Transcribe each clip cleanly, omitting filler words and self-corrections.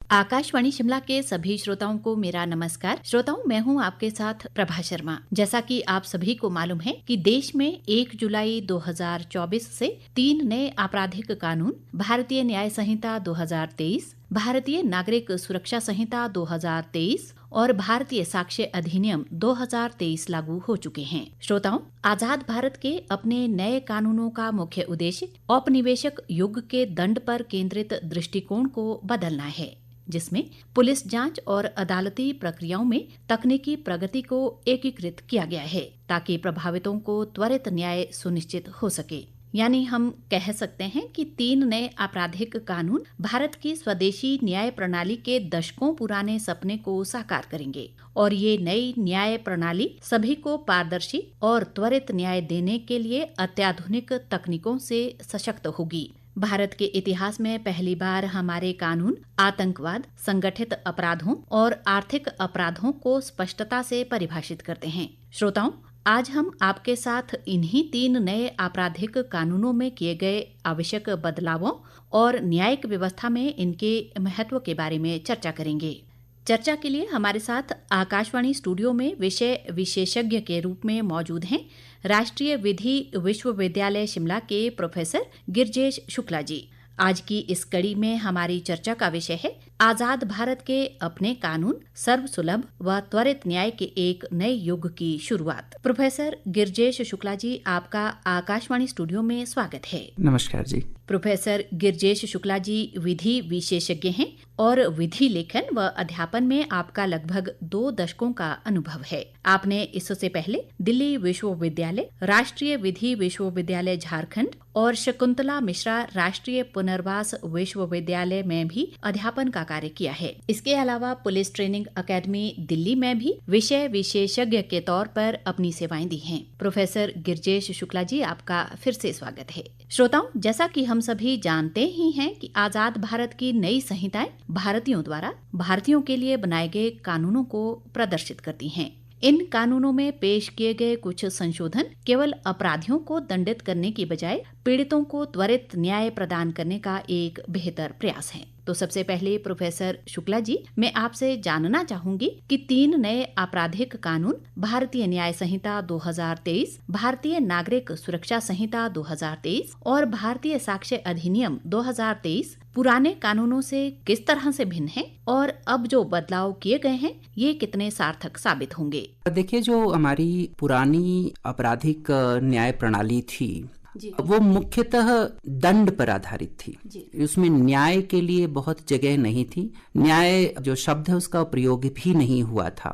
आकाशवाणी शिमला के सभी श्रोताओं को मेरा नमस्कार। श्रोताओं, मैं हूं आपके साथ प्रभा शर्मा। जैसा कि आप सभी को मालूम है कि देश में 1 जुलाई 2024 से 3 नए आपराधिक कानून, भारतीय न्याय संहिता 2023, भारतीय नागरिक सुरक्षा संहिता 2023 और भारतीय साक्ष्य अधिनियम 2023 लागू हो चुके हैं। श्रोताओं, आजाद भारत के अपने नए कानूनों का मुख्य उद्देश्य औपनिवेशिक युग के दंड पर केंद्रित दृष्टिकोण को बदलना है, जिसमें पुलिस जांच और अदालती प्रक्रियाओं में तकनीकी प्रगति को एकीकृत किया गया है ताकि प्रभावितों को त्वरित न्याय सुनिश्चित हो सके। यानी हम कह सकते हैं कि 3 नए आपराधिक कानून भारत की स्वदेशी न्याय प्रणाली के दशकों पुराने सपने को साकार करेंगे और ये नई न्याय प्रणाली सभी को पारदर्शी और त्वरित न्याय देने के लिए अत्याधुनिक तकनीकों से सशक्त होगी। भारत के इतिहास में पहली बार हमारे कानून आतंकवाद, संगठित अपराधों और आर्थिक अपराधों को स्पष्टता से परिभाषित करते हैं। श्रोताओं, आज हम आपके साथ इन्हीं 3 नए आपराधिक कानूनों में किए गए आवश्यक बदलावों और न्यायिक व्यवस्था में इनके महत्व के बारे में चर्चा करेंगे। चर्चा के लिए हमारे साथ आकाशवाणी स्टूडियो में विषय विशेषज्ञ के रूप में मौजूद हैं राष्ट्रीय विधि विश्वविद्यालय शिमला के प्रोफेसर गिरजेश शुक्ला जी। आज की इस कड़ी में हमारी चर्चा का विषय है आजाद भारत के अपने कानून, सर्वसुलभ व त्वरित न्याय के एक नए युग की शुरुआत। प्रोफेसर गिरजेश शुक्ला जी, आपका आकाशवाणी स्टूडियो में स्वागत है। नमस्कार जी। प्रोफेसर गिरजेश शुक्ला जी विधि विशेषज्ञ हैं और विधि लेखन व अध्यापन में आपका लगभग 2 दशकों का अनुभव है। आपने इससे पहले दिल्ली विश्वविद्यालय, राष्ट्रीय विधि विश्वविद्यालय झारखंड और शकुंतला मिश्रा राष्ट्रीय पुनर्वास विश्वविद्यालय में भी अध्यापन का कार्य किया है। इसके अलावा पुलिस ट्रेनिंग अकेडमी दिल्ली में भी विषय विशेषज्ञ के तौर पर अपनी सेवाएं दी हैं। प्रोफेसर गिरजेश शुक्ला जी, आपका फिर से स्वागत है। श्रोताओं, जैसा कि हम सभी जानते ही हैं कि आजाद भारत की नई संहिताएं भारतीयों द्वारा भारतीयों के लिए बनाए गए कानूनों को प्रदर्शित करती हैं। इन कानूनों में पेश किए गए कुछ संशोधन केवल अपराधियों को दंडित करने की बजाय पीड़ितों को त्वरित न्याय प्रदान करने का एक बेहतर प्रयास है। तो सबसे पहले प्रोफेसर शुक्ला जी, मैं आपसे जानना चाहूंगी कि 3 नए आपराधिक कानून, भारतीय न्याय संहिता 2023, भारतीय नागरिक सुरक्षा संहिता 2023 और भारतीय साक्ष्य अधिनियम 2023 पुराने कानूनों से किस तरह से भिन्न हैं और अब जो बदलाव किए गए हैं ये कितने सार्थक साबित होंगे? देखिए, जो हमारी पुरानी आपराधिक न्याय प्रणाली थी वो मुख्यतः दंड पर आधारित थी। उसमें न्याय के लिए बहुत जगह नहीं थी। न्याय जो शब्द है उसका प्रयोग भी नहीं हुआ था।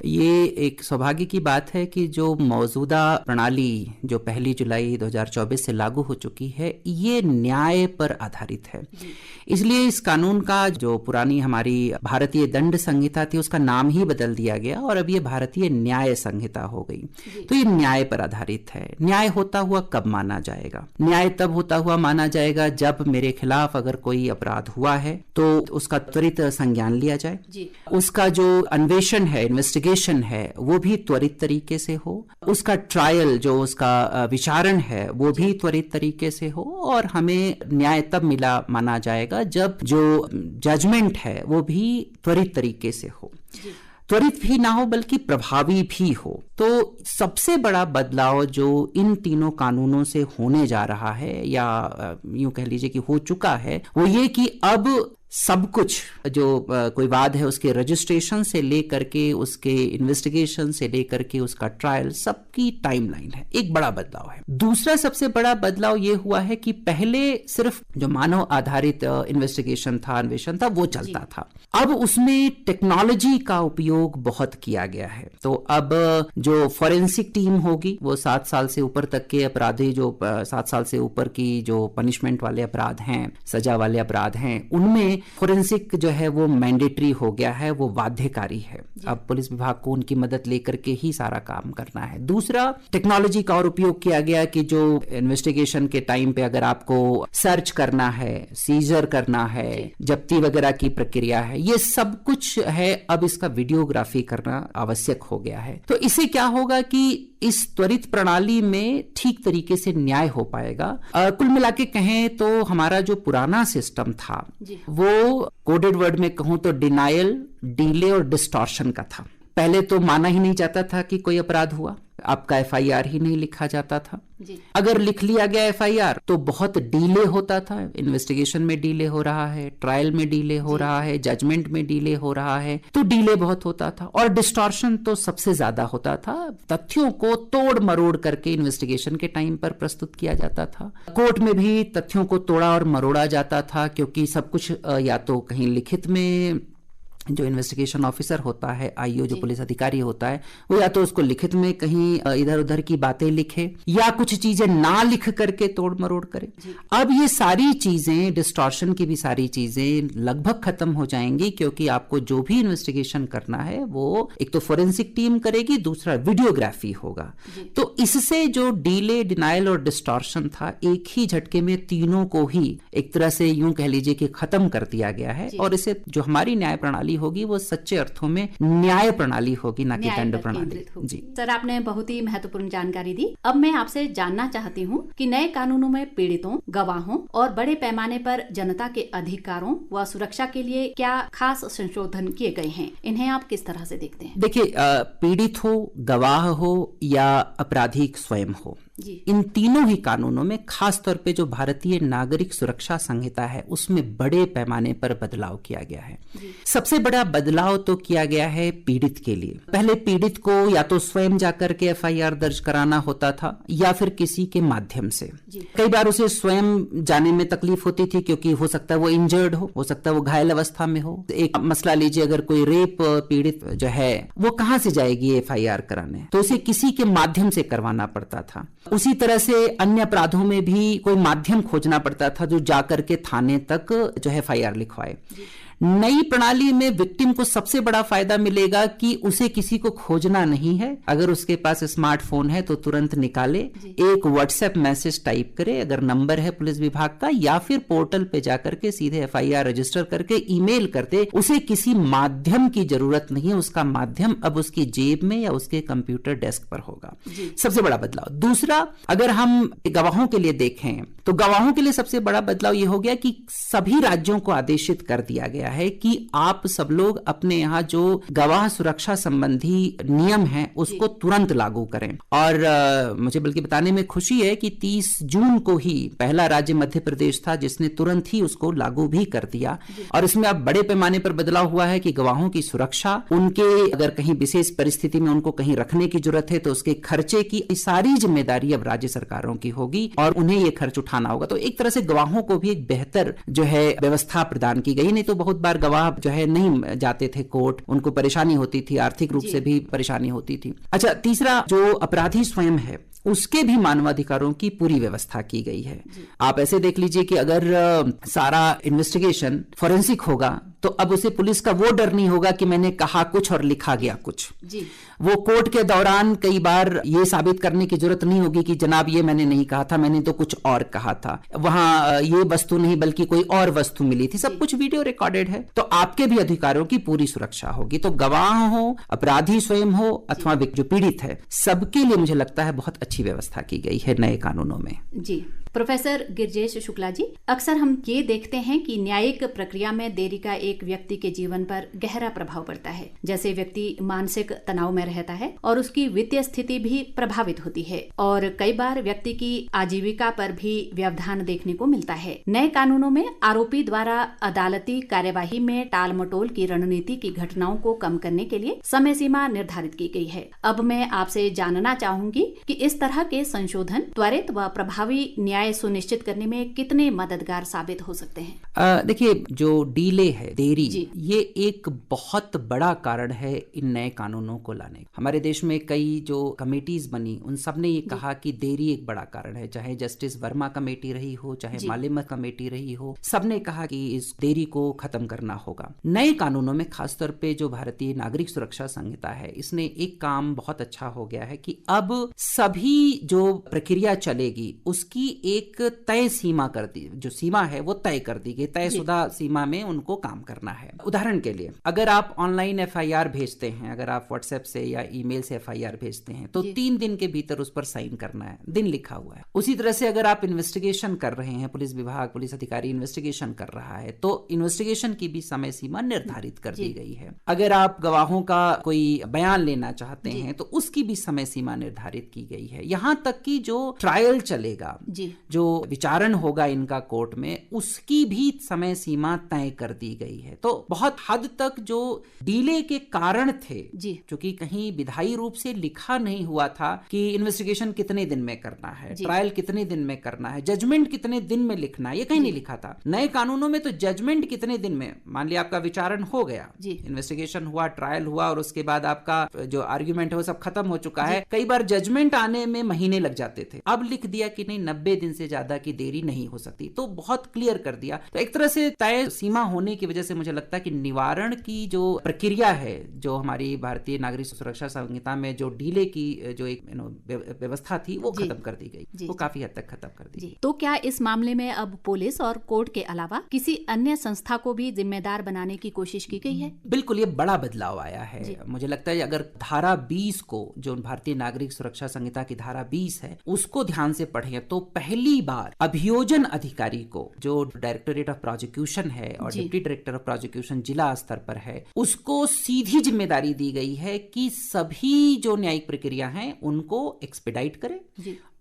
ये एक सौभाग्य की बात है कि जो मौजूदा प्रणाली जो 1 जुलाई 2024 से लागू हो चुकी है ये न्याय पर आधारित है। इसलिए इस कानून का जो पुरानी हमारी भारतीय दंड संहिता थी उसका नाम ही बदल दिया गया और अब ये भारतीय न्याय संहिता हो गई। तो ये न्याय पर आधारित है। न्याय होता हुआ कब माना जाएगा? न्याय तब होता हुआ माना जाएगा जब मेरे खिलाफ अगर कोई अपराध हुआ है तो उसका त्वरित संज्ञान लिया जाए, उसका जो अन्वेषण है, इन्वेस्टिगेशन है, वो भी त्वरित तरीके से हो, उसका ट्रायल जो उसका विचारण है वो भी त्वरित तरीके से हो और हमें न्याय तब मिला माना जाएगा जब जो जजमेंट है वो भी त्वरित तरीके से हो। त्वरित भी ना हो बल्कि प्रभावी भी हो। तो सबसे बड़ा बदलाव जो इन तीनों कानूनों से होने जा रहा है या यूं कह लीजिए कि हो चुका है वो ये कि अब सब कुछ जो कोई वाद है उसके रजिस्ट्रेशन से लेकर के उसके इन्वेस्टिगेशन से लेकर के उसका ट्रायल सबकी टाइमलाइन है। एक बड़ा बदलाव है। दूसरा सबसे बड़ा बदलाव ये हुआ है कि पहले सिर्फ जो मानव आधारित इन्वेस्टिगेशन था, अन्वेषण था, वो चलता था। अब उसमें टेक्नोलॉजी का उपयोग बहुत किया गया है। तो अब जो फॉरेंसिक टीम होगी वो 7 साल से ऊपर तक के अपराधी, जो 7 साल से ऊपर की जो पनिशमेंट वाले अपराध हैं, सजा वाले अपराध हैं, उनमें फोरेंसिक जो है वो मैंडेटरी हो गया है, वो बाध्यकारी है। अब पुलिस विभाग को उनकी मदद लेकर के ही सारा काम करना है। दूसरा, टेक्नोलॉजी का और उपयोग किया गया कि जो इन्वेस्टिगेशन के टाइम पे अगर आपको सर्च करना है, सीजर करना है, जब्ती वगैरह की प्रक्रिया है, ये सब कुछ है, अब इसका वीडियोग्राफी करना आवश्यक हो गया है। तो इससे क्या होगा कि इस त्वरित प्रणाली में ठीक तरीके से न्याय हो पाएगा। कुल मिला के कहें तो हमारा जो पुराना सिस्टम था वो कोडेड वर्ड में कहूं तो डिनायल, डिले और डिस्टॉर्शन का था। पहले तो माना ही नहीं जाता था कि कोई अपराध हुआ, आपका एफआईआर ही नहीं लिखा जाता था जी। अगर लिख लिया गया एफआईआर तो बहुत डिले होता था, इन्वेस्टिगेशन में डिले हो रहा है, ट्रायल में डिले हो रहा है, जजमेंट में डिले हो रहा है, तो डिले बहुत होता था। और डिस्टॉर्शन तो सबसे ज्यादा होता था, तथ्यों को तोड़ मरोड़ करके इन्वेस्टिगेशन के टाइम पर प्रस्तुत किया जाता था। कोर्ट में भी तथ्यों को तोड़ा और मरोड़ा जाता था, क्योंकि सब कुछ या तो कहीं लिखित में जो इन्वेस्टिगेशन ऑफिसर होता है, आईओ जो पुलिस अधिकारी होता है, वो या तो उसको लिखित में कहीं इधर उधर की बातें लिखे या कुछ चीजें ना लिख करके तोड़ मरोड़ करे। अब ये सारी चीजें, डिस्टॉर्शन की भी सारी चीजें लगभग खत्म हो जाएंगी, क्योंकि आपको जो भी इन्वेस्टिगेशन करना है वो एक तो फोरेंसिक टीम करेगी, दूसरा वीडियोग्राफी होगा। तो इससे जो डिले, डिनायल और डिस्टॉर्शन था, एक ही झटके में तीनों को ही एक तरह से यूं कह लीजिए कि खत्म कर दिया गया है। और इसे जो हमारी न्याय प्रणाली होगी वो सच्चे अर्थों में न्याय प्रणाली होगी, ना कि दंड प्रणाली। जी सर, आपने बहुत ही महत्वपूर्ण जानकारी दी। अब मैं आपसे जानना चाहती हूँ कि नए कानूनों में पीड़ितों, गवाहों और बड़े पैमाने पर जनता के अधिकारों व सुरक्षा के लिए क्या खास संशोधन किए गए हैं, इन्हें आप किस तरह से देखते हैं? देखिए, पीड़ित हो, गवाह हो या अपराधी स्वयं हो, इन तीनों ही कानूनों में खास तौर पे जो भारतीय नागरिक सुरक्षा संहिता है उसमें बड़े पैमाने पर बदलाव किया गया है। सबसे बड़ा बदलाव तो किया गया है पीड़ित के लिए। पहले पीड़ित को या तो स्वयं जाकर के एफआईआर दर्ज कराना होता था या फिर किसी के माध्यम से। कई बार उसे स्वयं जाने में तकलीफ होती थी, क्योंकि हो सकता है वो इंजर्ड हो सकता है वो घायल अवस्था में हो। एक मसला लीजिए, अगर कोई रेप पीड़ित जो है वो कहां से जाएगी एफआईआर कराने, तो उसे किसी के माध्यम से करवाना पड़ता था। उसी तरह से अन्य अपराधों में भी कोई माध्यम खोजना पड़ता था जो जाकर के थाने तक जो है एफआईआर लिखवाए। नई प्रणाली में विक्टिम को सबसे बड़ा फायदा मिलेगा कि उसे किसी को खोजना नहीं है। अगर उसके पास स्मार्टफोन है तो तुरंत निकाले, एक व्हाट्सएप मैसेज टाइप करे, अगर नंबर है पुलिस विभाग का, या फिर पोर्टल पे जाकर के सीधे एफआईआर रजिस्टर करके ईमेल कर दे। उसे किसी माध्यम की जरूरत नहीं है, उसका माध्यम अब उसकी जेब में या उसके कंप्यूटर डेस्क पर होगा। सबसे बड़ा बदलाव। दूसरा, अगर हम गवाहों के लिए देखें तो गवाहों के लिए सबसे बड़ा बदलाव यह हो गया कि सभी राज्यों को आदेशित कर दिया गया है कि आप सब लोग अपने यहाँ जो गवाह सुरक्षा संबंधी नियम हैं उसको तुरंत लागू करें। और मुझे बल्कि बताने में खुशी है कि 30 जून को ही पहला राज्य मध्य प्रदेश था जिसने तुरंत ही उसको लागू भी कर दिया। और इसमें अब बड़े पैमाने पर बदलाव हुआ है कि गवाहों की सुरक्षा, उनके अगर कहीं विशेष परिस्थिति में उनको कहीं रखने की जरूरत है तो उसके खर्चे की सारी जिम्मेदारी अब राज्य सरकारों की होगी और उन्हें ये खर्च उठाना होगा। तो एक तरह से गवाहों को भी एक बेहतर जो है व्यवस्था प्रदान की गई। नहीं तो बहुत बार गवाह जो है नहीं जाते थे कोर्ट, उनको परेशानी होती थी, आर्थिक रूप से भी परेशानी होती थी। अच्छा, तीसरा, जो अपराधी स्वयं है उसके भी मानवाधिकारों की पूरी व्यवस्था की गई है। आप ऐसे देख लीजिए कि अगर सारा इन्वेस्टिगेशन फोरेंसिक होगा तो अब उसे पुलिस का वो डर नहीं होगा कि मैंने कहा कुछ और लिखा गया कुछ। वो कोर्ट के दौरान कई बार ये साबित करने की जरूरत नहीं होगी कि जनाब ये मैंने नहीं कहा था, मैंने तो कुछ और कहा था, वहां ये वस्तु नहीं बल्कि कोई और वस्तु मिली थी। सब कुछ वीडियो रिकॉर्डेड है, तो आपके भी अधिकारों की पूरी सुरक्षा होगी। तो गवाह हो, अपराधी स्वयं हो अथवा जो पीड़ित है, सबके लिए मुझे लगता है बहुत अच्छी व्यवस्था की गई है नए कानूनों में। जी प्रोफेसर गिरिजेश शुक्ला जी, अक्सर हम ये देखते हैं कि न्यायिक प्रक्रिया में देरी का एक व्यक्ति के जीवन पर गहरा प्रभाव पड़ता है। जैसे व्यक्ति मानसिक तनाव में रहता है और उसकी वित्तीय स्थिति भी प्रभावित होती है और कई बार व्यक्ति की आजीविका पर भी व्यवधान देखने को मिलता है। नए कानूनों में आरोपी द्वारा अदालती कार्यवाही में टाल मटोल की रणनीति की घटनाओं को कम करने के लिए समय सीमा निर्धारित की गई है। अब मैं आपसे जानना चाहूंगी कि इस तरह के संशोधन त्वरित व प्रभावी न्याय सुनिश्चित करने में कितने मददगार साबित हो सकते हैं? देखिए, जो डीले है, देरी, ये एक बहुत बड़ा कारण है इन नए कानूनों को लाने। हमारे देश में कई जो कमेटीज बनी उन सब ने ये कहा कि देरी एक बड़ा कारण है। चाहे जस्टिस वर्मा कमेटी रही हो, चाहे मालिमत कमेटी रही हो, सबने कहा कि इस देरी को खत्म करना होगा। नए कानूनों में खासतौर पे जो भारतीय नागरिक सुरक्षा संहिता है, इसने एक काम बहुत अच्छा हो गया है कि अब सभी जो प्रक्रिया चलेगी उसकी एक तय सीमा कर दी, जो सीमा है वो तय कर दी गई, तयशुदा सीमा में उनको काम करना है। उदाहरण के लिए अगर आप ऑनलाइन एफआईआर भेजते हैं, अगर आप व्हाट्सएप से या ईमेल से एफआईआर भेजते हैं तो 3 दिन के भीतर उस पर साइन करना है, दिन लिखा हुआ है। उसी तरह से अगर आप इन्वेस्टिगेशन कर रहे हैं, पुलिस विभाग, पुलिस अधिकारी इन्वेस्टिगेशन कर रहा है तो इन्वेस्टिगेशन की भी समय सीमा निर्धारित कर दी गई है। अगर आप गवाहों का कोई बयान लेना चाहते हैं तो उसकी भी समय सीमा निर्धारित की गई है। यहां तक कि जो ट्रायल चलेगा, जो विचारण होगा इनका कोर्ट में, उसकी भी समय सीमा तय कर दी गई है। तो बहुत हद तक जो डीले के कारण थे, क्योंकि कहीं विधायी रूप से लिखा नहीं हुआ था कि इन्वेस्टिगेशन कितने दिन में करना है, ट्रायल कितने दिन में करना है, जजमेंट कितने दिन में लिखना है, ये कहीं नहीं लिखा था। नए कानूनों में तो जजमेंट कितने दिन में, मान लिया आपका विचारण हो गया, इन्वेस्टिगेशन हुआ, ट्रायल हुआ और उसके बाद आपका जो आर्ग्यूमेंट है वो सब खत्म हो चुका है, कई बार जजमेंट आने में महीने लग जाते थे। अब लिख दिया कि नहीं, 90 दिन से ज्यादा की देरी नहीं हो सकती, तो बहुत क्लियर कर दिया। तो एक तरह से तय सीमा होने की वजह से मुझे लगता है कि निवारण की जो प्रक्रिया है, जो हमारी भारतीय नागरिक सुरक्षा संहिता में जो डीले की जो एक व्यवस्था थी वो खत्म कर दी गई, वो काफी हद तक खत्म कर दी गई। तो क्या इस मामले में अब पुलिस और कोर्ट के अलावा किसी अन्य संस्था को भी जिम्मेदार बनाने की कोशिश की गई है? बिल्कुल, ये बड़ा बदलाव आया है। मुझे लगता है अगर धारा 20 को, जो भारतीय नागरिक सुरक्षा संहिता की धारा 20 है, उसको ध्यान से पढ़ें तो पहली बार अभियोजन अधिकारी को, जो डायरेक्टोरेट ऑफ प्रोसिक्यूशन है और डिप्टी डायरेक्टर ऑफ प्रोसिक्यूशन जिला स्तर पर है, उसको सीधी जिम्मेदारी दी गई है कि सभी जो न्यायिक प्रक्रिया हैं उनको एक्सपेडाइट करे,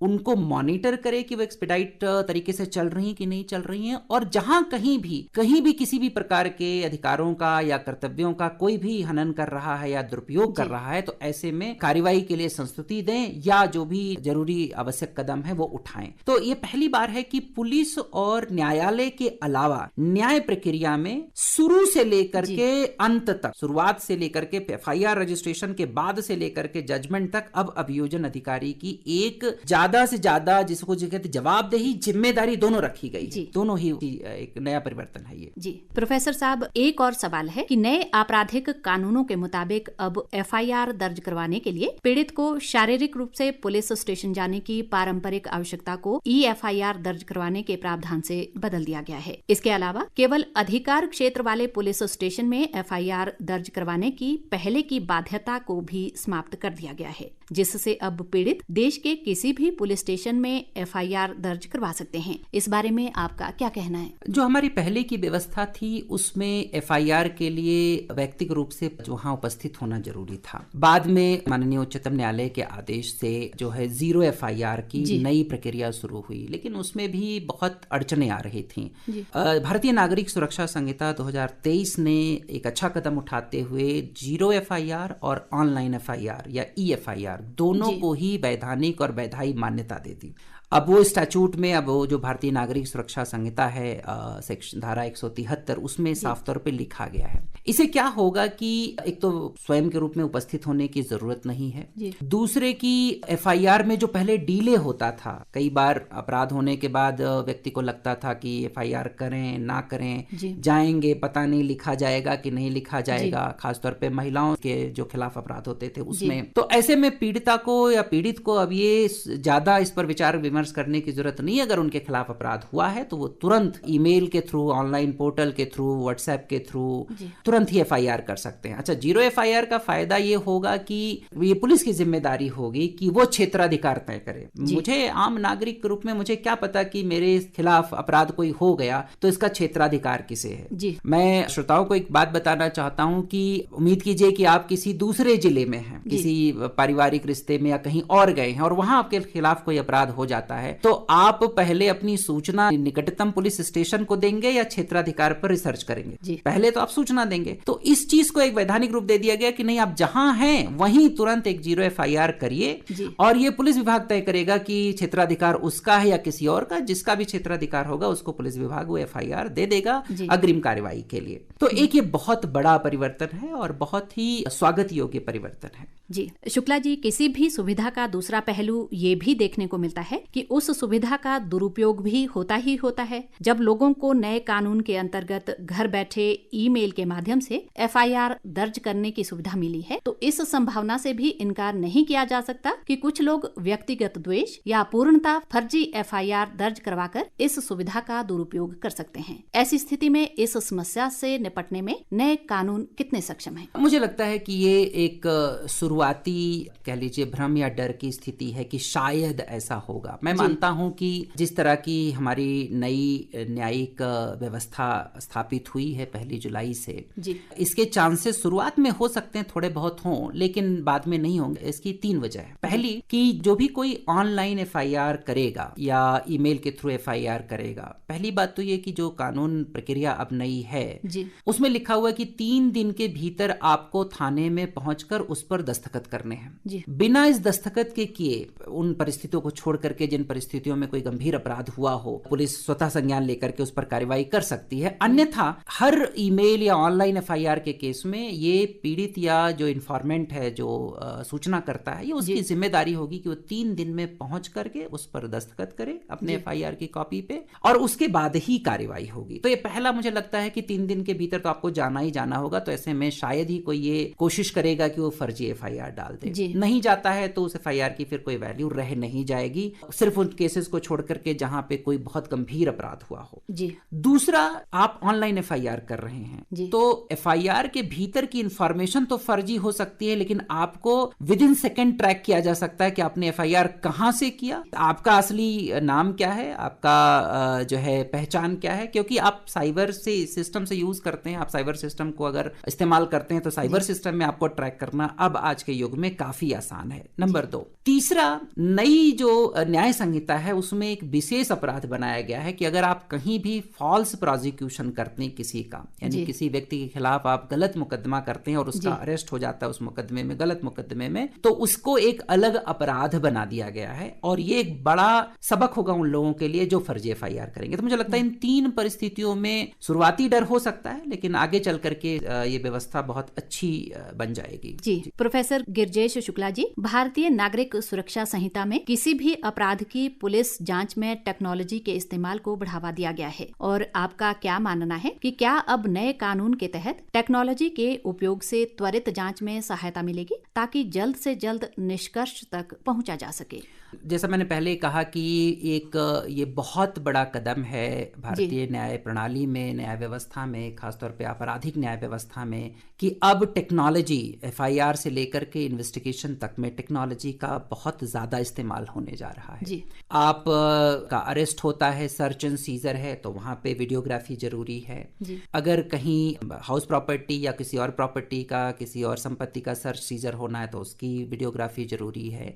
उनको मॉनिटर करे कि वो एक्सपेडाइट तरीके से चल रही कि नहीं चल रही हैं, और जहां कहीं भी किसी भी प्रकार के अधिकारों का या कर्तव्यों का कोई भी हनन कर रहा है या दुरुपयोग कर रहा है तो ऐसे में कार्रवाई के लिए संस्तुति दें या जो भी जरूरी आवश्यक कदम है वो उठाएं। तो ये पहली बार है कि पुलिस और न्यायालय के अलावा न्याय प्रक्रिया में शुरू से लेकर के अंत तक, शुरुआत से लेकर के एफआईआर रजिस्ट्रेशन के बाद से लेकर के जजमेंट तक, अब अभियोजन अधिकारी की एक ज्यादा से ज्यादा, जिसको कहते जवाबदेही, जिम्मेदारी दोनों रखी गई है। दोनों ही एक नया परिवर्तन है ये। जी प्रोफेसर साहब, एक और सवाल है कि नए आपराधिक कानूनों के मुताबिक अब एफआईआर दर्ज करवाने के लिए पीड़ित को शारीरिक रूप से पुलिस स्टेशन जाने की पारंपरिक आवश्यकता को ई-एफआईआर दर्ज करवाने के प्रावधान से बदल दिया गया है। इसके अलावा केवल अधिकार क्षेत्र वाले पुलिस स्टेशन में एफआईआर दर्ज करवाने की पहले की बाध्यता को भी समाप्त कर दिया गया है, जिससे अब पीड़ित देश के किसी भी पुलिस स्टेशन में एफआईआर दर्ज करवा सकते हैं। इस बारे में आपका क्या कहना है? जो हमारी पहले की व्यवस्था थी उसमें एफआईआर के लिए व्यक्तिगत रूप से वहां उपस्थित होना जरूरी था। बाद में माननीय उच्चतम न्यायालय के आदेश से जो है 0 एफआईआर की नई प्रक्रिया शुरू हुई, लेकिन उसमें भी बहुत अड़चने आ रही थी। भारतीय नागरिक सुरक्षा संहिता 2023 ने एक अच्छा कदम उठाते हुए 0 एफआईआर और ऑनलाइन एफआईआर या ई-एफआईआर दोनों को ही वैधानिक और वैधायी मान्यता दे दी। अब वो स्टैचूट में, अब वो जो भारतीय नागरिक सुरक्षा संहिता है सेक्शन धारा 173, उसमें साफ तौर पे लिखा गया है। इसे क्या होगा कि एक तो स्वयं के रूप में उपस्थित होने की जरूरत नहीं है, दूसरे की एफआईआर में जो पहले डीले होता था, कई बार अपराध होने के बाद व्यक्ति को लगता था कि एफआईआर करें ना करें, जाएंगे पता नहीं लिखा जाएगा कि नहीं लिखा जाएगा, खासतौर पे महिलाओं के जो खिलाफ अपराध होते थे उसमें। तो ऐसे में पीड़िता को या पीड़ित को अब ये ज्यादा इस पर विचार विमर्श करने की जरूरत नहीं है। अगर उनके खिलाफ अपराध हुआ है तो वो तुरंत ईमेल के थ्रू, ऑनलाइन पोर्टल के थ्रू, व्हाट्सएप के थ्रू तुरंत ही एफआईआर कर सकते हैं। अच्छा, 0 एफआईआर का फायदा ये होगा कि ये पुलिस की जिम्मेदारी होगी कि वो क्षेत्राधिकार तय करे। मुझे आम नागरिक के रूप में मुझे क्या पता कि मेरे खिलाफ अपराध कोई हो गया तो इसका क्षेत्राधिकार किसे है। मैं श्रोताओं को एक बात बताना चाहता हूं कि उम्मीद कीजिए कि आप किसी दूसरे जिले में हैं, किसी पारिवारिक रिश्ते में या कहीं और गए हैं और वहां आपके खिलाफ कोई अपराध हो जाता है, तो आप पहले अपनी सूचना निकटतम पुलिस स्टेशन को देंगे या क्षेत्राधिकार पर रिसर्च करेंगे? पहले तो आप सूचना देंगे। तो इस चीज को एक वैधानिक रूप दे दिया गया कि नहीं, आप जहां हैं वहीं तुरंत एक 0 एफआईआर करिए और ये पुलिस विभाग तय करेगा कि क्षेत्राधिकार उसका है या किसी और का। जिसका भी क्षेत्राधिकार होगा उसको पुलिस विभाग वो एफआईआर दे देगा अग्रिम कार्रवाई के लिए। तो एक ये बहुत बड़ा परिवर्तन है और बहुत ही स्वागत योग्य परिवर्तन है। जी शुक्ला जी, किसी भी सुविधा का दूसरा पहलू ये भी देखने को मिलता है कि उस सुविधा का दुरुपयोग भी होता ही होता है। जब लोगों को नए कानून के अंतर्गत घर बैठे ईमेल के माध्यम से FIR दर्ज करने की सुविधा मिली है, तो इस संभावना से भी इनकार नहीं किया जा सकता कि कुछ लोग व्यक्तिगत द्वेष या पूर्णता फर्जी FIR दर्ज करवाकर इस सुविधा का दुरुपयोग कर सकते हैं। ऐसी स्थिति में इस समस्या से निपटने में नए कानून कितने सक्षम हैं? मुझे लगता है कि ये एक शुरुआती कह लीजिए भ्रम या डर की स्थिति है कि शायद ऐसा होगा। मैं मानता हूं कि जिस तरह की हमारी नई न्यायिक व्यवस्था स्थापित हुई है 1 जुलाई से, इसके चांसेस शुरुआत में हो सकते हैं थोड़े बहुत हों, लेकिन बाद में नहीं होंगे। इसकी 3 वजह है। पहली कि जो भी कोई ऑनलाइन FIR करेगा या ईमेल के थ्रू FIR करेगा, पहली बात तो ये कि जो कानून प्रक्रिया अब नई है उसमें लिखा हुआ है कि 3 दिन के भीतर आपको थाने में पहुंचकर उस पर दस्तखत करने हैं। बिना इस दस्तखत के किए, उन परिस्थितियों को छोड़ करके जिन परिस्थितियों में कोई गंभीर अपराध हुआ हो, पुलिस स्वतः संज्ञान लेकर के उस पर कार्रवाई कर सकती है। अन्यथा हर ईमेल या ऑनलाइन FIR के केस में ये पीड़ित या जो इन्फॉर्मेंट है, जो सूचना करता है, ये उसकी जिम्मेदारी होगी कि वो 3 दिन में पहुंच करके उस पर दस्तखत करे अपने FIR की कॉपी पे, और उसके बाद ही कार्रवाई होगी। तो ये पहला मुझे लगता है कि 3 दिन के भीतर तो आपको जाना ही जाना होगा। तो ऐसे में शायद ही कोई ये कोशिश करेगा कि वो फर्जी FIR डाल दे। नहीं जाता है तो उस FIR की फिर कोई वैल्यू रह नहीं जाएगी, सिर्फ उन केसेस को छोड़ करके जहां पे कोई बहुत गंभीर अपराध हुआ हो। दूसरा, आप ऑनलाइन FIR कर रहे हैं तो FIR के भीतर की इंफॉर्मेशन तो फर्जी हो सकती है, लेकिन आपको विद इन सेकेंड ट्रैक किया जा सकता है कि आपने FIR कहां से किया, आपका असली नाम क्या है, आपका जो है पहचान क्या है, क्योंकि आप साइबर से सिस्टम से यूज करते हैं। आप साइबर सिस्टम को अगर इस्तेमाल करते हैं तो साइबर सिस्टम में आपको ट्रैक करना अब आज के युग में काफी आसान है। नंबर 2, तीसरा, नई जो न्याय संहिता है उसमें एक विशेष अपराध बनाया गया है कि अगर आप कहीं भी फॉल्स प्रोसिक्यूशन करते हैं किसी का, यानी किसी व्यक्ति के खिलाफ आप गलत मुकदमा करते हैं और उसका अरेस्ट हो जाता है उस मुकदमे में, गलत मुकदमे में, तो उसको एक अलग अपराध बना दिया गया है। और ये एक बड़ा सबक होगा उन लोगों के लिए जो फर्जी FIR करेंगे। तो मुझे लगता है इन 3 परिस्थितियों में शुरुआती डर हो सकता है, लेकिन आगे चल करके ये व्यवस्था बहुत अच्छी बन जाएगी। जी प्रोफेसर गिरजेश शुक्ला जी, भारतीय नागरिक सुरक्षा संहिता में किसी भी अपराध की पुलिस जांच में टेक्नोलॉजी के इस्तेमाल को बढ़ावा दिया गया है, और आपका क्या मानना है कि क्या अब नए कानून के तहत टेक्नोलॉजी के उपयोग से त्वरित जांच में सहायता मिलेगी ताकि जल्द से जल्द निष्कर्ष तक पहुंचा जा सके? जैसा मैंने पहले कहा कि ये बहुत बड़ा कदम है भारतीय न्याय प्रणाली में, न्याय व्यवस्था में, खासतौर पे आपराधिक न्याय व्यवस्था में, कि अब टेक्नोलॉजी FIR से लेकर के इन्वेस्टिगेशन तक में टेक्नोलॉजी का बहुत ज्यादा इस्तेमाल होने जा रहा है। आप का अरेस्ट होता है, सर्च एंड सीजर है, तो वहां पे वीडियोग्राफी जरूरी है। अगर कहीं हाउस प्रॉपर्टी या किसी और प्रॉपर्टी का, किसी और संपत्ति का सर्च सीजर होना है तो उसकी वीडियोग्राफी जरूरी है।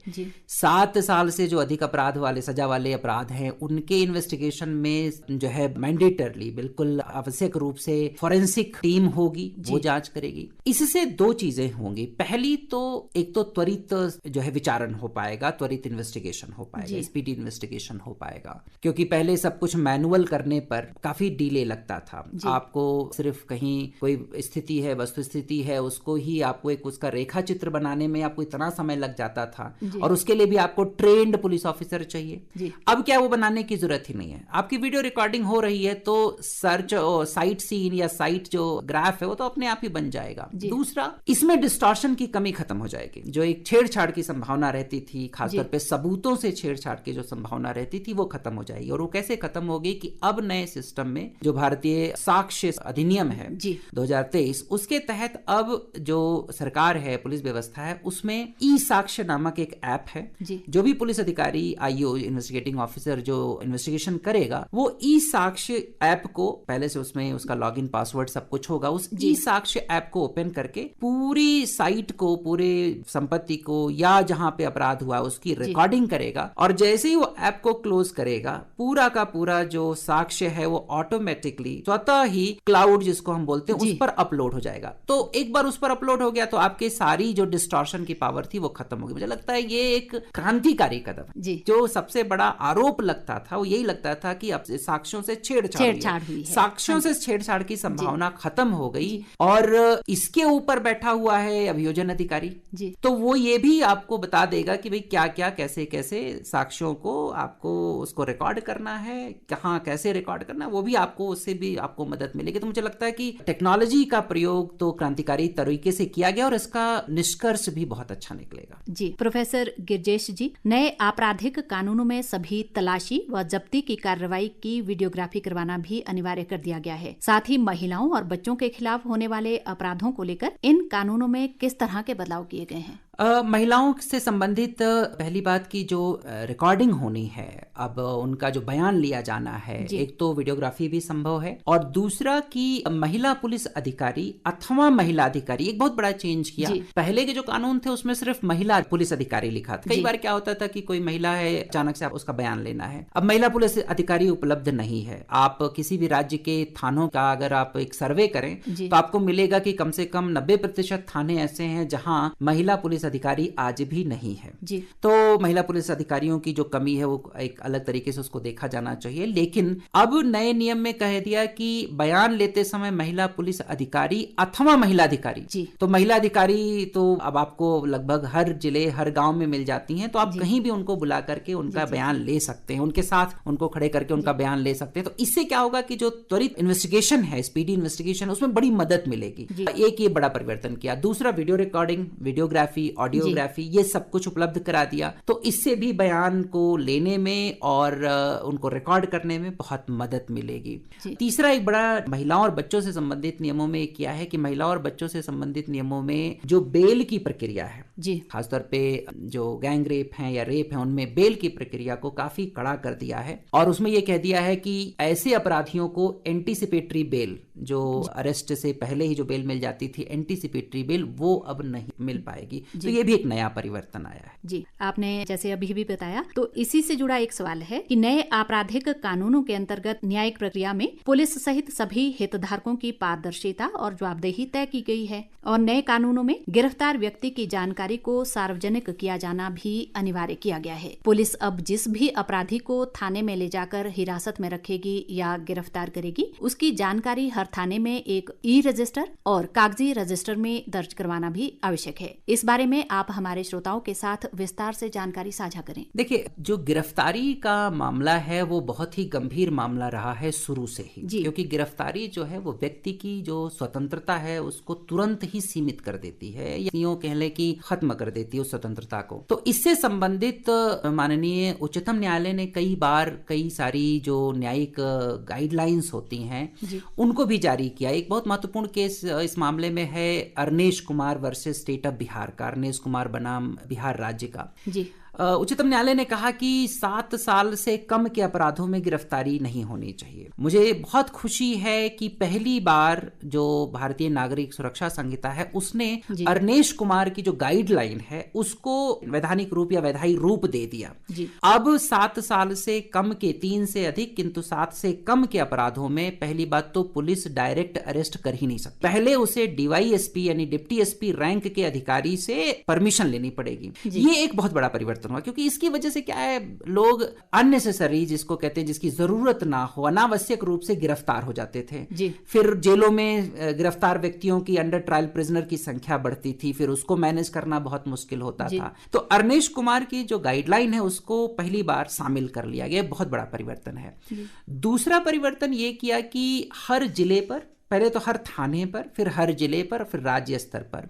7 साल से जो अधिक अपराध वाले, सजा वाले अपराध हैं, उनके इन्वेस्टिगेशन में जो है मैंडेटरली, बिल्कुल आवश्यक रूप से फॉरेंसिक टीम होगी, वो जांच करेगी। इससे 2 चीजें होंगी। पहली तो एक तो त्वरित जो है विचारण हो पाएगा, त्वरित इन्वेस्टिगेशन हो पाएगा, स्पीडी इन्वेस्टिगेशन हो पाएगा, क्योंकि पहले सब कुछ मैनुअल करने पर काफी डिले लगता था। आपको सिर्फ कहीं कोई स्थिति है, वस्तु स्थिति है, उसको ही आपको एक उसका रेखा चित्र बनाने में आपको इतना समय लग जाता था, और उसके लिए भी आपको ट्रेन्ड पुलिस ऑफिसर चाहिए। अब क्या वो बनाने की जरूरत ही नहीं है। आपकी वीडियो रिकॉर्डिंग हो रही है तो सर्च साइट सीन या साइट जो ग्राफ है वो तो अपने आप ही बन जाएगा। दूसरा, इसमें डिस्टॉर्शन की कमी खत्म हो जाएगी। जो एक छेड़छाड़ की संभावना रहती थी, खासतौर पे सबूतों से छेड़छाड़ की जो संभावना रहती थी, वो खत्म हो जाएगी। और वो कैसे खत्म होगी कि अब नए सिस्टम में जो भारतीय साक्ष्य अधिनियम है 2023, उसके तहत अब जो सरकार है, पुलिस व्यवस्था है, उसमें ई साक्ष्य नामक एक ऐप है। जो भी पुलिस अधिकारी, IO, इन्वेस्टिगेटिंग ऑफिसर जो इन्वेस्टिगेशन करेगा, वो ई साक्ष्य ऐप को, पहले से उसमें उसका लॉगिन पासवर्ड सब कुछ होगा, उस ई साक्ष्य ऐप को ओपन करके पूरी साइट को, पूरे संपत्ति को, या जहां पे अपराध हुआ उसकी रिकॉर्डिंग करेगा। और जैसे ही वो ऐप को क्लोज करेगा, पूरा का पूरा जो साक्ष्य है वो ऑटोमेटिकली स्वतः ही क्लाउड जिसको हम बोलते हैं उस पर अपलोड हो जाएगा। तो एक बार उस पर अपलोड हो गया तो आपके सारी जो डिस्टॉर्शन की पावर थी वो खत्म होगी। मुझे लगता है ये एक क्रांतिकारी क्रांतिकारी कदम। जो सबसे बड़ा आरोप लगता था वो यही लगता था कि अब साक्ष्यों से छेड़छाड़ हुई है। साक्ष्यों से छेड़छाड़ की संभावना खत्म हो गई और इसके ऊपर बैठा हुआ है अभियोजन अधिकारी, तो वो ये भी आपको बता देगा कि भाई क्या क्या कैसे कैसे साक्ष्यों को आपको उसको रिकॉर्ड करना है, कहाँ कैसे रिकॉर्ड करना है, वो भी आपको, उससे भी आपको मदद मिलेगी। तो मुझे लगता है कि टेक्नोलॉजी का प्रयोग तो क्रांतिकारी तरीके से किया गया और इसका निष्कर्ष भी बहुत अच्छा निकलेगा। जी प्रोफेसर गिरजेश जी, नए आपराधिक कानूनों में सभी तलाशी व जब्ती की कार्रवाई की वीडियोग्राफी करवाना भी अनिवार्य कर दिया गया है। साथ ही महिलाओं और बच्चों के खिलाफ होने वाले अपराधों को लेकर इन कानूनों में किस तरह के बदलाव किए गए हैं? महिलाओं से संबंधित पहली बात की जो रिकॉर्डिंग होनी है, अब उनका जो बयान लिया जाना है, एक तो वीडियोग्राफी भी संभव है और दूसरा कि महिला पुलिस अधिकारी अथवा महिला अधिकारी, एक बहुत बड़ा चेंज किया। पहले के जो कानून थे उसमें सिर्फ महिला पुलिस अधिकारी लिखा था। कई बार क्या होता था कि कोई महिला है, अचानक से आप उसका बयान लेना है। अब महिला पुलिस अधिकारी उपलब्ध नहीं है। आप किसी भी राज्य के थानों का अगर आप एक सर्वे करें तो आपको मिलेगा कि कम से कम 90% थाने ऐसे हैं जहां महिला पुलिस अधिकारी आज भी नहीं है। तो महिला पुलिस अधिकारियों की जो कमी है वो एक अलग तरीके से उसको देखा जाना चाहिए। लेकिन अब नए नियम में कह दिया कि बयान लेते समय महिला पुलिस अधिकारी अथवा महिला अधिकारी, तो महिला अधिकारी तो अब आपको लगभग हर जिले हर गांव में मिल जाती हैं, तो आप कहीं भी उनको बुला करके उनका बयान ले सकते हैं, उनके साथ उनको खड़े करके उनका बयान ले सकते हैं। तो इससे क्या होगा कि जो त्वरित इन्वेस्टिगेशन है, स्पीडी इन्वेस्टिगेशन, उसमें बड़ी मदद मिलेगी। एक ये बड़ा परिवर्तन किया। दूसरा वीडियो रिकॉर्डिंग, वीडियोग्राफी, ऑडियोग्राफी, ये सब कुछ उपलब्ध करा दिया। तो इससे भी बयान को लेने में और उनको रिकॉर्ड करने में बहुत मदद मिलेगी। तीसरा एक बड़ा महिलाओं और बच्चों से संबंधित नियमों में किया है कि महिलाओं और बच्चों से संबंधित नियमों में जो बेल की प्रक्रिया है, खासतौर पे जो गैंग रेप है या रेप है, उनमें बेल की प्रक्रिया को काफी कड़ा कर दिया है और उसमें यह कह दिया है कि ऐसे अपराधियों को एंटीसिपेटरी बेल, जो अरेस्ट से पहले ही जो बेल मिल जाती थी, एंटीसिपेटरी बेल, वो अब नहीं मिल पाएगी। तो ये भी एक नया परिवर्तन आया है। जी, आपने जैसे अभी भी बताया, तो इसी से जुड़ा एक सवाल है कि नए आपराधिक कानूनों के अंतर्गत न्यायिक प्रक्रिया में पुलिस सहित सभी हितधारकों की पारदर्शिता और जवाबदेही तय की गई है और नए कानूनों में गिरफ्तार व्यक्ति की जानकारी को सार्वजनिक किया जाना भी अनिवार्य किया गया है। पुलिस अब जिस भी अपराधी को थाने में ले जाकर हिरासत में रखेगी या गिरफ्तार करेगी, उसकी जानकारी हर थाने में एक ई रजिस्टर और कागजी रजिस्टर में दर्ज करवाना भी आवश्यक है। इस बारे में आप हमारे श्रोताओं के साथ विस्तार से जानकारी साझा करें। देखिए, जो गिरफ्तारी का मामला है वो बहुत ही गंभीर मामला रहा है शुरू से ही, क्योंकि गिरफ्तारी जो है वो व्यक्ति की जो स्वतंत्रता है उसको तुरंत ही सीमित कर देती है, या यूं कह ले कि खत्म कर देती है उस स्वतंत्रता को। तो इससे संबंधित माननीय उच्चतम न्यायालय ने कई बार कई सारी जो न्यायिक गाइडलाइंस होती हैं उनको भी जारी किया। एक बहुत महत्वपूर्ण केस इस मामले में है Arnesh Kumar versus state of Bihar का, अरनेश कुमार बनाम बिहार राज्य का। उच्चतम न्यायालय ने कहा कि 7 साल से कम के अपराधों में गिरफ्तारी नहीं होनी चाहिए। मुझे बहुत खुशी है कि पहली बार जो भारतीय नागरिक सुरक्षा संहिता है उसने अरनेश कुमार की जो गाइडलाइन है उसको वैधानिक रूप या वैधायी रूप दे दिया। अब 7 साल से कम के 3 से अधिक किंतु 7 से कम के अपराधों में पहली बात तो पुलिस डायरेक्ट अरेस्ट कर ही नहीं सकती, पहले उसे डीवाईएसपी यानी डिप्टी एसपी रैंक के अधिकारी से परमिशन लेनी पड़ेगी। ये एक बहुत बड़ा परिवर्तन हुआ, क्योंकि इसकी वजह से क्या है, लोग अननेसेसरी, जिसको कहते हैं जिसकी जरूरत ना हो, अनावश्यक रूप से गिरफ्तार हो जाते थे। फिर जेलों में गिरफ्तार व्यक्तियों की अंडर ट्रायल प्रिजनर की संख्या बढ़ती थी, फिर उसको मैनेज करना बहुत मुश्किल होता था। तो अरनेश कुमार की जो गाइडलाइन है उसको पहली बार शामिल कर लिया गया, बहुत बड़ा परिवर्तन है। दूसरा परिवर्तन ये किया कि हर जिले पर, पहले तो हर थाने पर, फिर हर जिले पर, फिर राज्य स्तर पर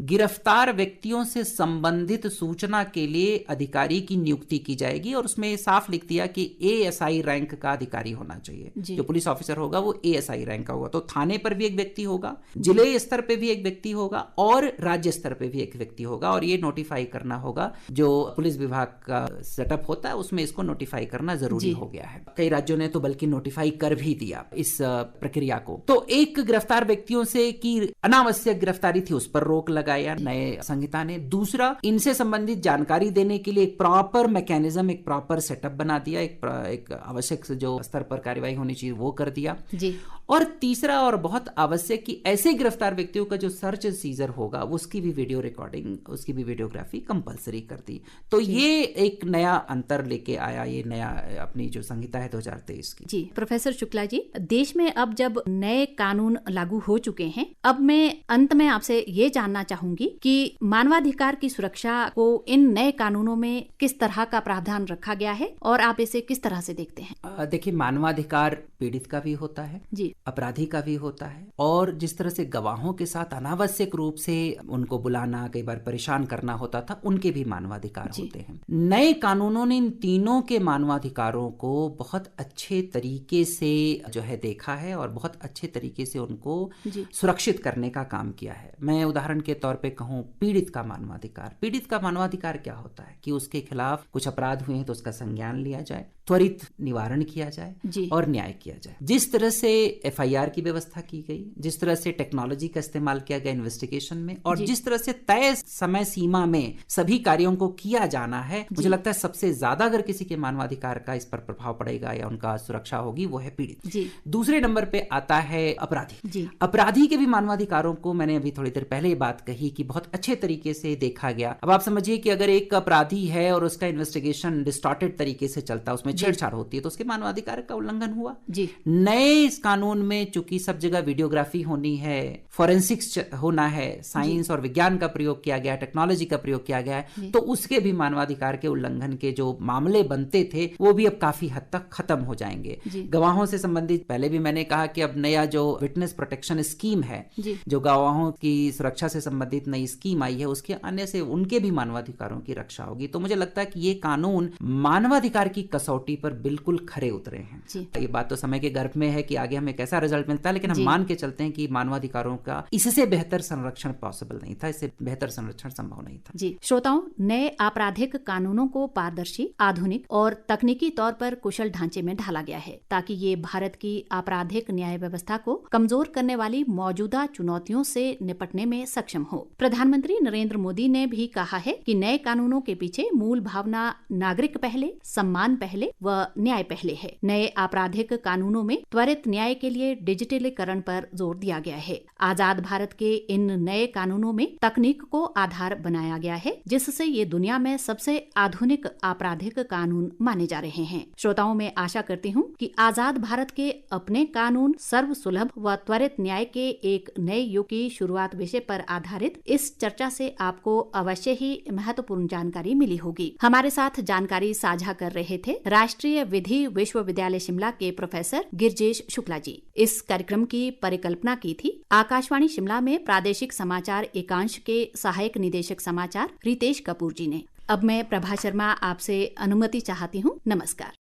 गिरफ्तार व्यक्तियों से संबंधित सूचना के लिए अधिकारी की नियुक्ति की जाएगी और उसमें साफ लिख दिया कि एएसआई रैंक का अधिकारी होना चाहिए। जो पुलिस ऑफिसर होगा वो एएसआई रैंक का होगा। तो थाने पर भी एक व्यक्ति होगा, जिले स्तर पे भी एक व्यक्ति होगा और राज्य स्तर पे भी एक व्यक्ति होगा, और ये नोटिफाई करना होगा। जो पुलिस विभाग का सेटअप होता है उसमें इसको नोटिफाई करना जरूरी हो गया है। कई राज्यों ने तो बल्कि नोटिफाई कर भी दिया इस प्रक्रिया को। तो एक गिरफ्तार व्यक्तियों से की अनावश्यक गिरफ्तारी थी, उस पर रोक लगाया नए संहिता ने। दूसरा, इनसे संबंधित जानकारी देने के लिए एक प्रॉपर मैकेनिज्म, एक प्रॉपर सेटअप बना दिया, एक आवश्यक जो स्तर पर कार्यवाही होनी चाहिए वो कर दिया जी। और तीसरा और बहुत आवश्यक कि ऐसे गिरफ्तार व्यक्तियों का जो सर्च सीजर होगा उसकी भी वीडियो रिकॉर्डिंग, उसकी भी वीडियोग्राफी कंपलसरी कर दी। तो ये एक नया अंतर लेके आया ये नया अपनी जो संहिता है 2023 की। जी प्रोफेसर शुक्ला जी, देश में अब जब नए कानून लागू हो चुके हैं, अब मैं अंत में आपसे ये जानना चाहूंगी कि मानवाधिकार की सुरक्षा को इन नए कानूनों में किस तरह का प्रावधान रखा गया है और आप इसे किस तरह से देखते हैं? देखिए, मानवाधिकार पीड़ित का भी होता है जी, अपराधी का भी होता है, और जिस तरह से गवाहों के साथ अनावश्यक रूप से उनको बुलाना, कई बार परेशान करना होता था, उनके भी मानवाधिकार होते हैं। नए कानूनों ने इन तीनों के मानवाधिकारों को बहुत अच्छे तरीके से जो है देखा है और बहुत अच्छे तरीके से उनको सुरक्षित करने का काम किया है। मैं उदाहरण के तौर पे कहूँ, पीड़ित का मानवाधिकार। पीड़ित का मानवाधिकार क्या होता है कि उसके खिलाफ कुछ अपराध हुए हैं तो उसका संज्ञान लिया जाए, त्वरित निवारण किया जाए और न्याय किया जाए। जिस तरह से एफआईआर की व्यवस्था की गई, जिस तरह से टेक्नोलॉजी का इस्तेमाल किया गया इन्वेस्टिगेशन में, और जिस तरह से तय समय सीमा में सभी कार्यों को किया जाना है, मुझे लगता है सबसे ज्यादा अगर किसी के मानवाधिकार का इस पर प्रभाव पड़ेगा या उनका सुरक्षा होगी वो है पीड़ित। दूसरे नंबर पे आता है अपराधी। अपराधी के भी मानवाधिकारों को मैंने अभी थोड़ी देर पहले बात कही कि बहुत अच्छे तरीके से देखा गया। अब आप समझिए कि अगर एक अपराधी है और उसका इन्वेस्टिगेशन डिस्टॉर्टेड तरीके से चलता है, उसमें छेड़छाड़ होती है, तो उसके मानवाधिकार का उल्लंघन हुआ। नए इस कानून में चूंकि सब जगह वीडियोग्राफी होनी है, फोरेंसिक्स होना है, साइंस और विज्ञान का प्रयोग किया गया, टेक्नोलॉजी का प्रयोग किया गया है, तो उसके भी मानवाधिकार के उल्लंघन के जो मामले बनते थे वो भी अब काफी हद तक खत्म हो जाएंगे। गवाहों से संबंधित पहले भी मैंने कहा कि अब नया जो विटनेस प्रोटेक्शन स्कीम है, जो गवाहों की सुरक्षा से संबंधित नई स्कीम आई है, उसके आने से उनके भी मानवाधिकारों की रक्षा होगी। तो मुझे लगता है कि ये कानून मानवाधिकार की कसौटी पर बिल्कुल खरे उतरे हैं। ये बात तो समय के गर्भ में है कि आगे हमें कैसा रिजल्ट मिलता है, लेकिन हम मान के चलते हैं कि मानवाधिकारों का इससे बेहतर संरक्षण पॉसिबल नहीं था, इससे बेहतर संरक्षण संभव नहीं था। जी श्रोताओं, नए आपराधिक कानूनों को पारदर्शी, आधुनिक और तकनीकी तौर पर कुशल ढांचे में ढाला गया है ताकि ये भारत की आपराधिक न्याय व्यवस्था को कमजोर करने वाली मौजूदा चुनौतियों से निपटने में सक्षम हो। प्रधानमंत्री नरेंद्र मोदी ने भी कहा है कि नए कानूनों के पीछे मूल भावना नागरिक पहले, सम्मान पहले व न्याय पहले है। नए आपराधिक कानूनों में त्वरित न्याय के लिए डिजिटलीकरण पर जोर दिया गया है। आजाद भारत के इन नए कानूनों में तकनीक को आधार बनाया गया है, जिससे ये दुनिया में सबसे आधुनिक आपराधिक कानून माने जा रहे हैं। श्रोताओं, मैं आशा करती हूँ कि आजाद भारत के अपने कानून सर्व सुलभ व त्वरित न्याय के एक नए युग की शुरुआत विषय पर आधारित इस चर्चा से आपको अवश्य ही महत्वपूर्ण जानकारी मिली होगी। हमारे साथ जानकारी साझा कर रहे थे राष्ट्रीय विधि विश्वविद्यालय शिमला के प्रोफेसर गिरजेश शुक्ला जी। इस कार्यक्रम की परिकल्पना की थी आकाशवाणी शिमला में प्रादेशिक समाचार एकांश के सहायक निदेशक समाचार रितेश कपूर जी ने। अब मैं प्रभा शर्मा आपसे अनुमति चाहती हूँ। नमस्कार।